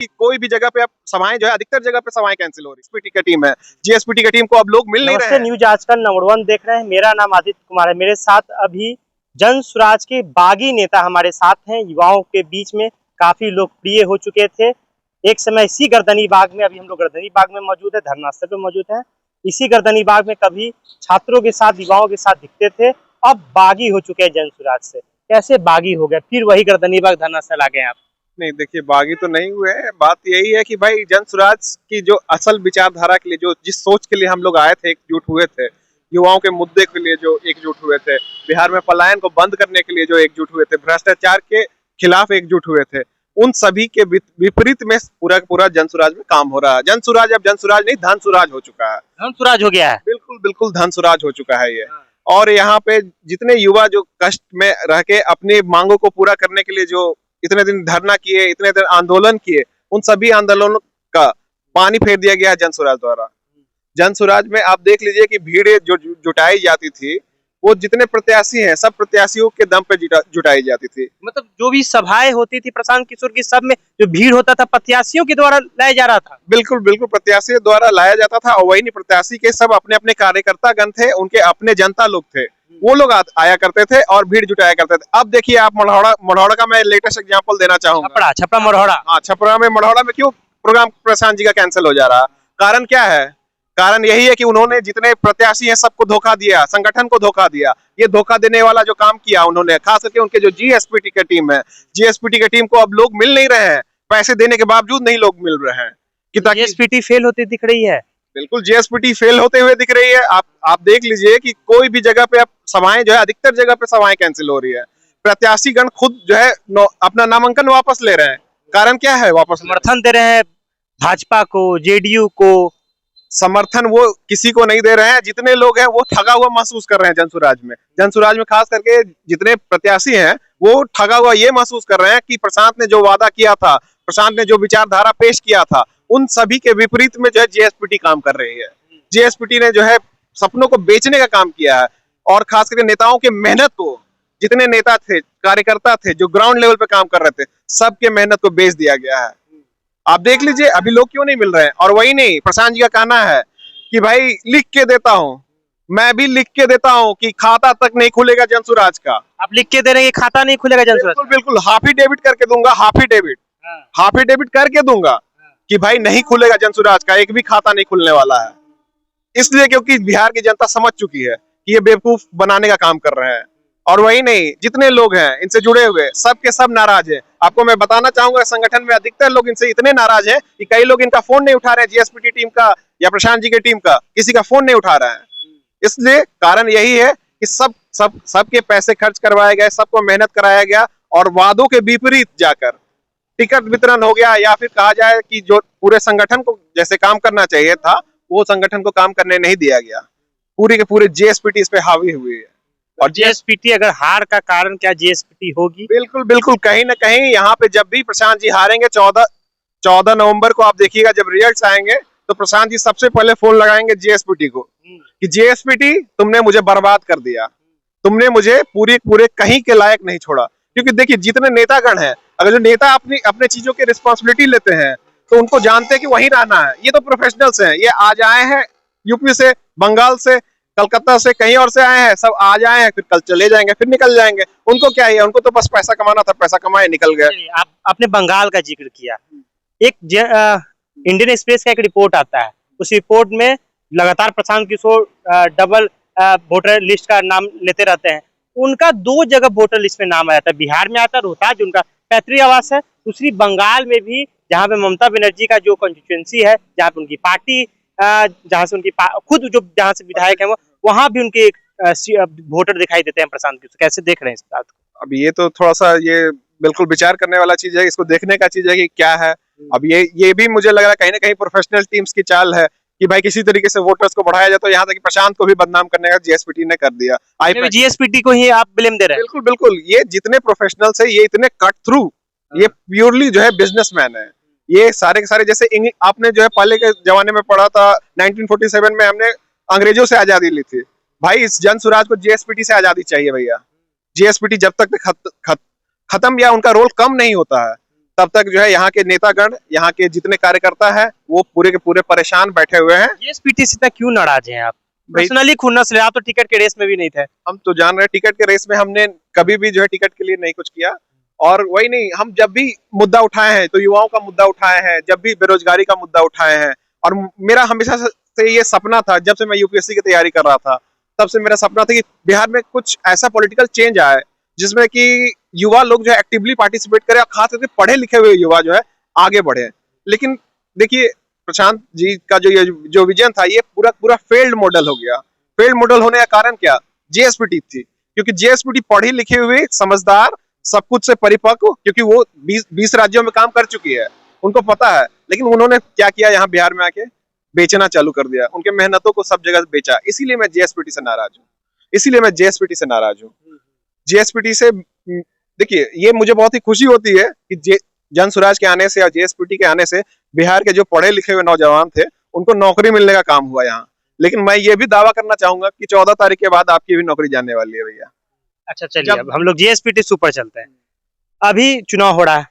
कि कोई भी जगह पे अब सभाएं जो है अधिकतर जगह पे सभाएं कैंसिल हो रही है। जीएसपीटी की टीम है, जीएसपीटी की टीम को अब लोग मिल नहीं रहे हैं। न्यूज आजकल नंबर 1 देख रहे हैं। मेरा नाम आदित्य कुमार है। मेरे साथ अभी जन स्वराज के बागी नेता हमारे साथ हैं। युवाओं के बीच में काफी लोकप्रिय हो चुके थे। एक समय इसी गर्दनी बाग में, अभी हम लोग गर्दनी बाग में मौजूद है, धरना स्थल पे मौजूद है। इसी गर्दनी बाग में कभी छात्रों के साथ, युवाओं के साथ दिखते थे, अब बागी हो चुके हैं जन स्वराज से। कैसे बागी हो गए, फिर वही गर्दनी बाग धरना स्थल आ गए आप? नहीं देखिए, बागी तो नहीं हुए हैं। बात यही है कि भाई जन स्वराज की जो असल विचारधारा के लिए, जो जिस सोच के लिए हम लोग आए थे, एकजुट हुए थे, युवाओं के मुद्दे के लिए जो एकजुट हुए थे, बिहार में पलायन को बंद करने के लिए जो एकजुट हुए थे, भ्रष्टाचार के खिलाफ एकजुट हुए थे, उन सभी के विपरीत में पूरा पूरा जन स्वराज में काम हो रहा है। जन स्वराज अब जन स्वराज नहीं, धन स्वराज हो चुका है। धन स्वराज हो गया है। बिल्कुल बिल्कुल धन स्वराज हो चुका है ये। और यहाँ पे जितने युवा जो कष्ट में रह के अपनी मांगों को पूरा करने के लिए जो इतने दिन धरना किए, इतने दिन आंदोलन किए, उन सभी आंदोलनों का पानी फेर दिया गया जन स्वराज द्वारा। जन स्वराज में आप देख लीजिए कि भीड़ जो जुटाई जाती थी, वो जितने प्रत्याशी हैं सब प्रत्याशियों के दम पे जुटाई जाती थी। मतलब जो भी सभाएं होती थी प्रशांत किशोर की, सब में जो भीड़ होता था प्रत्याशियों के द्वारा लाया जा रहा था। बिल्कुल बिल्कुल प्रत्याशी द्वारा लाया जाता था। और वही नहीं, प्रत्याशी के सब अपने अपने कार्यकर्ता गण थे, उनके अपने जनता लोग थे, वो लोग आया करते थे और भीड़ जुटाया करते थे। अब देखिए आप मढ़ौरा का मैं लेटेस्ट एग्जांपल देना चाहूंगा। छपरा मढ़ौरा। हाँ, मढ़ौरा में क्यों प्रोग्राम प्रशांत जी का कैंसिल हो जा रहा? कारण क्या है? कारण यही है कि उन्होंने जितने प्रत्याशी हैं सबको धोखा दिया, संगठन को धोखा दिया। ये धोखा देने वाला जो काम किया उन्होंने, खास करके उनके जो जीएसपीटी की टीम है, जीएसपीटी की टीम को अब लोग मिल नहीं रहे हैं। पैसे देने के बावजूद नहीं लोग मिल रहे हैं कि ताकि जीएसपीटी फेल होती दिख रही है। बिल्कुल जीएसपीटी फेल होते हुए दिख रही है। आप देख लीजिए कि कोई भी जगह पे अब सभाएं जो है अधिकतर जगह पे सभाएं कैंसिल हो रही है। प्रत्याशी गण खुद जो है अपना नामांकन वापस ले रहे हैं। कारण क्या है? वापस समर्थन दे रहे हैं भाजपा को, जेडीयू को। समर्थन वो किसी को नहीं दे रहे हैं। जितने लोग हैं वो ठगा हुआ महसूस कर रहे हैं। जन स्वराज में खास करके जितने प्रत्याशी हैं वो ठगा हुआ ये महसूस कर रहे हैं कि प्रशांत ने जो वादा किया था, प्रशांत ने जो विचारधारा पेश किया था, उन सभी के विपरीत में जो है जीएसपीटी काम कर रही है। जीएसपीटी ने जो है सपनों को बेचने का काम किया है। और खास करके नेताओं के मेहनत को, जितने नेता थे, कार्यकर्ता थे जो ग्राउंड लेवल पे काम कर रहे थे, सबके मेहनत को बेच दिया गया है। आप देख लीजिए अभी लोग क्यों नहीं मिल रहे हैं। और वही नहीं, प्रशांत जी का कहना है कि भाई लिख के देता हूं, मैं भी लिख के देता हूं कि खाता तक नहीं खुलेगा जन स्वराज का। आप लिख के दे रहे हैं कि खाता नहीं खुलेगा जन स्वराज? बिल्कुल हाफ ही डेबिट करके दूंगा, हाफ ही डेबिट करके दूंगा कि भाई नहीं खुलेगा जन स्वराज का, एक भी खाता नहीं खुलने वाला है। इसलिए क्योंकि बिहार की जनता समझ चुकी है कि ये बेवकूफ बनाने का काम कर रहे हैं। और वही नहीं, जितने लोग हैं इनसे जुड़े हुए सब के सब नाराज हैं। आपको मैं बताना चाहूंगा, संगठन में अधिकतर लोग इनसे इतने नाराज हैं कि कई लोग इनका फोन नहीं उठा रहे हैं, जीएसपीटी टीम का या प्रशांत जी की टीम का, किसी का फोन नहीं उठा रहे हैं। इसलिए कारण यही है कि सबके पैसे खर्च करवाए गए, सबको मेहनत कराया गया और वादों के विपरीत जाकर टिकट वितरण हो गया, या फिर कहा जाए कि जो पूरे संगठन को जैसे काम करना चाहिए था वो संगठन को काम करने नहीं दिया गया। पूरी के पूरे जीएसपीटी इस पे हावी हुई है। और जीएसपीटी अगर हार का कारण क्या जीएसपीटी होगी? बिल्कुल बिल्कुल, कहीं ना कहीं यहाँ पे जब भी प्रशांत जी हारेंगे, 14 नवंबर को आप देखिएगा जब रिजल्ट्स आएंगे, तो प्रशांत जी सबसे पहले फोन लगाएंगे जीएसपीटी को कि जीएसपीटी तुमने मुझे बर्बाद कर दिया, तुमने मुझे पूरे कहीं के लायक नहीं छोड़ा। क्योंकि देखिए जितने नेतागण हैं, अगर जो नेता अपने चीजों की रिस्पॉन्सिबिलिटी लेते हैं तो उनको जानते हैं कि वहीं रहना है। ये तो प्रोफेशनल्स हैं, ये आज आए हैं यूपी से, बंगाल से, कलकत्ता से, कहीं और से आए हैं, सब आज आए हैं, फिर कल चले जाएंगे, फिर निकल जाएंगे। उनको क्या है, उनको तो बस पैसा कमाना था, पैसा कमाए निकल गए। आपने बंगाल का जिक्र किया। एक इंडियन एक्सप्रेस का एक रिपोर्ट आता है, उस रिपोर्ट में लगातार Prashant Kishor double voter list का नाम लेते रहते हैं। उनका 2 जगह वोटर लिस्ट में नाम आया था। बिहार में आता है रोहतास, जो उनका पैतृक आवास है, दूसरी बंगाल में भी, जहाँ पे ममता बनर्जी का जो कॉन्स्टिट्यूएंसी है, जहाँ पे उनकी पार्टी, जहाँ से उनकी खुद जो जहाँ से विधायक है वो, वहां भी उनके वोटर दिखाई देते हैं प्रशांत किशोर। कैसे देख रहे हैं इस बात को? अब ये तो थोड़ा सा ये बिल्कुल विचार करने वाला चीज है, इसको देखने का चीज है कि क्या है। अब ये भी मुझे लग रहा है कहीं ना कहीं प्रोफेशनल टीम्स की चाल है कि भाई किसी तरीके से वोटर्स को बढ़ाया जाए। तो यहाँ तक कि प्रशांत को भी बदनाम करने का जीएसपीटी ने कर दिया। जीएसपीटी को ही आप ब्लेम दे रहे हैं? बिल्कुल बिल्कुल, ये जितने प्रोफेशनल्स है, ये इतने कट थ्रू, ये प्योरली जो है बिजनेसमैन है। ये सारे के सारे, जैसे आपने जो है पहले के जमाने में पढ़ा था, 1947 में हमने अंग्रेजों से आजादी ली थी। भाई इस जन स्वराज को जीएसपीटी से आजादी चाहिए भैया। जीएसपीटी जब तक खत्म या उनका रोल कम नहीं होता है, तब तक जो है यहाँ के नेतागण, यहाँ के जितने कार्यकर्ता है वो पूरे के पूरे परेशान बैठे हुए हैं। जेएसपीटी से इतना क्यों नाराज हैं आप? भाई पर्सनली खुन्नस ले, आप तो टिकट के रेस में भी नहीं थे। हम तो जान रहे हैं टिकट के रेस में हमने कभी भी जो है टिकट के लिए नहीं कुछ किया। और वही नहीं, हम जब भी मुद्दा उठाए हैं तो युवाओं का मुद्दा उठाए हैं, जब भी बेरोजगारी का मुद्दा उठाए हैं। और मेरा हमेशा से ये सपना था, जब से मैं यूपीएससी की तैयारी कर रहा था तब से मेरा सपना था कि बिहार में कुछ ऐसा पॉलिटिकल चेंज आए जिसमें कि युवा लोग जो है एक्टिवली पार्टिसिपेट करें और खास करके पढ़े लिखे हुए युवा जो है आगे बढ़े। लेकिन देखिए प्रशांत जी का जो विजन था ये पूरा पूरा फेल्ड मॉडल हो गया। फेल्ड मॉडल होने का कारण क्या? जेएसपीटी थी, क्योंकि जेएसपीटी पढ़ी लिखी हुई, समझदार, सब कुछ से परिपक्व, क्योंकि वो 20 राज्यों में काम कर चुकी है, उनको पता है। लेकिन उन्होंने क्या किया, यहाँ बिहार में आके बेचना चालू कर दिया, उनके मेहनतों को सब जगह बेचा। इसीलिए मैं जेएसपीटी से नाराज हूँ, इसीलिए मैं जेएसपीटी से नाराज हूँ। जेएसपीटी से देखिए ये मुझे बहुत ही खुशी होती है कि जन स्वराज के आने से और जेएसपीटी के आने से बिहार के जो पढ़े लिखे हुए नौजवान थे उनको नौकरी मिलने का काम हुआ यहाँ। लेकिन मैं ये भी दावा करना चाहूंगा कि 14 तारीख के बाद आपकी भी नौकरी जाने वाली है भैया। अच्छा चलिए, अब हम लोग जेएसपीटी सुपर चलते हैं। अभी चुनाव हो रहा है,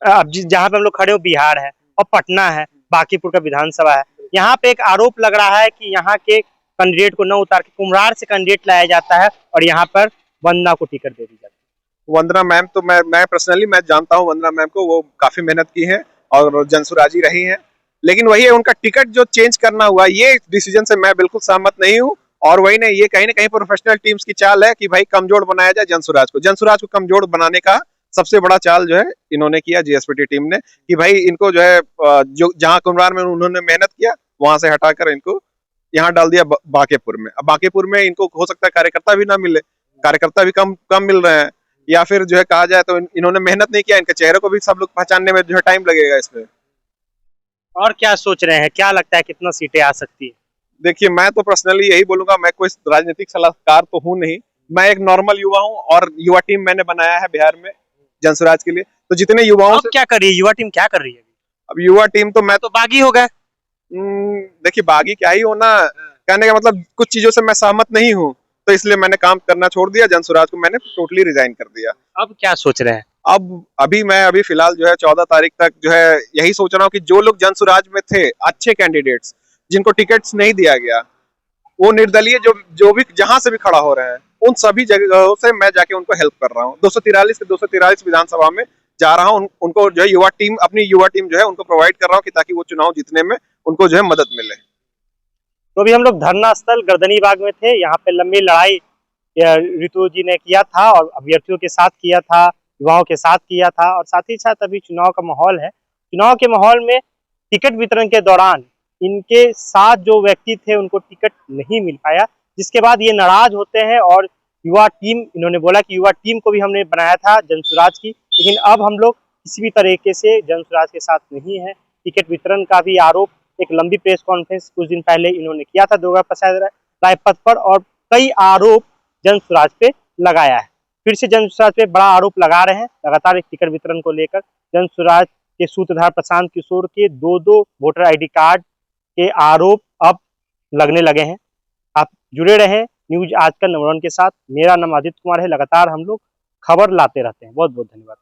अब जहाँ पे हम लोग खड़े हो बिहार है और पटना है, बांकीपुर का विधानसभा है। यहाँ पे एक आरोप लग रहा है कि यहाँ के कैंडिडेट को न उतार के कुम्हरार से कैंडिडेट लाया जाता है और यहाँ पर वंदना को टिकट दे दी जाती है। वंदना मैम तो मैं पर्सनली मैं जानता हूँ वंदना मैम को, वो काफी मेहनत की है और जनसुराजी रही है। लेकिन वही है, उनका टिकट जो चेंज करना हुआ, ये डिसीजन से मैं बिल्कुल सहमत नहीं हूँ। और वही नहीं, ये कहीं ना कहीं प्रोफेशनल टीम्स की चाल है कि भाई कमजोर बनाया जाए जनसुराज को कमजोर बनाने का सबसे बड़ा चाल जो है इन्होंने किया, जेएसपीटी टीम ने, कि भाई इनको जो है जो जहां कुम्हरार में उन्होंने मेहनत किया वहां से हटाकर इनको यहाँ डाल दिया बांकीपुर में। अब बांकीपुर में इनको हो सकता है कार्यकर्ता भी ना मिले, कार्यकर्ता भी कम कम मिल रहे हैं, या फिर जो है कहा जाए तो इन्होंने मेहनत नहीं किया, इनके चेहरे को भी सब लोग पहचानने में जो है टाइम लगेगा इसमें। और क्या सोच रहे हैं, क्या लगता है कितना सीटें आ सकती है? देखिए मैं तो पर्सनली यही बोलूंगा, मैं कोई राजनीतिक सलाहकार तो हूँ नहीं, मैं एक नॉर्मल युवा हूँ और युवा टीम मैंने बनाया है बिहार में जनसुराज के लिए। तो जितने युवाओं से क्या कर रही है युवा टीम, क्या कर रही है? अब युवा टीम तो मैं तो बागी हो गए। देखिए बागी क्या ही होना, कहने का मतलब कुछ चीजों से मैं सहमत नहीं हूँ, तो इसलिए मैंने काम करना छोड़ दिया, जनसुराज को मैंने टोटली रिजाइन कर दिया। अब क्या सोच रहे हैं? अब अभी फिलहाल जो है 14 तारीख तक जो है यही सोच रहा हूँ कि जो लोग जनसुराज में थे अच्छे कैंडिडेट्स जिनको टिकट्स नहीं दिया गया, वो निर्दलीय जो भी जहां से भी खड़ा हो रहे हैं, उन सभी जगहों से मैं जाके उनको हेल्प कर रहा हूँ। 243 के 243 विधानसभा में जा रहा हूँ, उनको जो है अपनी युवा टीम जो है उनको प्रोवाइड कर रहा हूँ कि ताकि वो चुनाव जीतने में उनको जो है मदद मिले। तो अभी हम लोग धरना स्थल गर्दनी बाग में थे, यहाँ पे लंबी लड़ाई ऋतु जी ने किया था और अभ्यर्थियों के साथ किया था, युवाओं के साथ किया था, और साथ ही साथ अभी चुनाव का माहौल है। चुनाव के माहौल में टिकट वितरण के दौरान इनके साथ जो व्यक्ति थे उनको टिकट नहीं मिल पाया, जिसके बाद ये नाराज होते हैं और युवा टीम, इन्होंने बोला कि युवा टीम को भी हमने बनाया था जनसुराज की, लेकिन अब हम लोग किसी भी तरीके से जनसुराज के साथ नहीं है। टिकट वितरण का भी आरोप एक लंबी प्रेस कॉन्फ्रेंस कुछ दिन पहले इन्होंने किया था दुर्गा प्रसाद राय पथ पर, और कई आरोप जनसुराज पे लगाया है। फिर से जनसुराज पे बड़ा आरोप लगा रहे हैं लगातार एक टिकट वितरण को लेकर। जनसुराज के सूत्रधार प्रशांत किशोर के 2 वोटर आईडी कार्ड के आरोप अब लगने लगे हैं। आप जुड़े रहें न्यूज आज का नंबर 1 के साथ। मेरा नाम आदित्य कुमार है, लगातार हम लोग खबर लाते रहते हैं। बहुत बहुत धन्यवाद।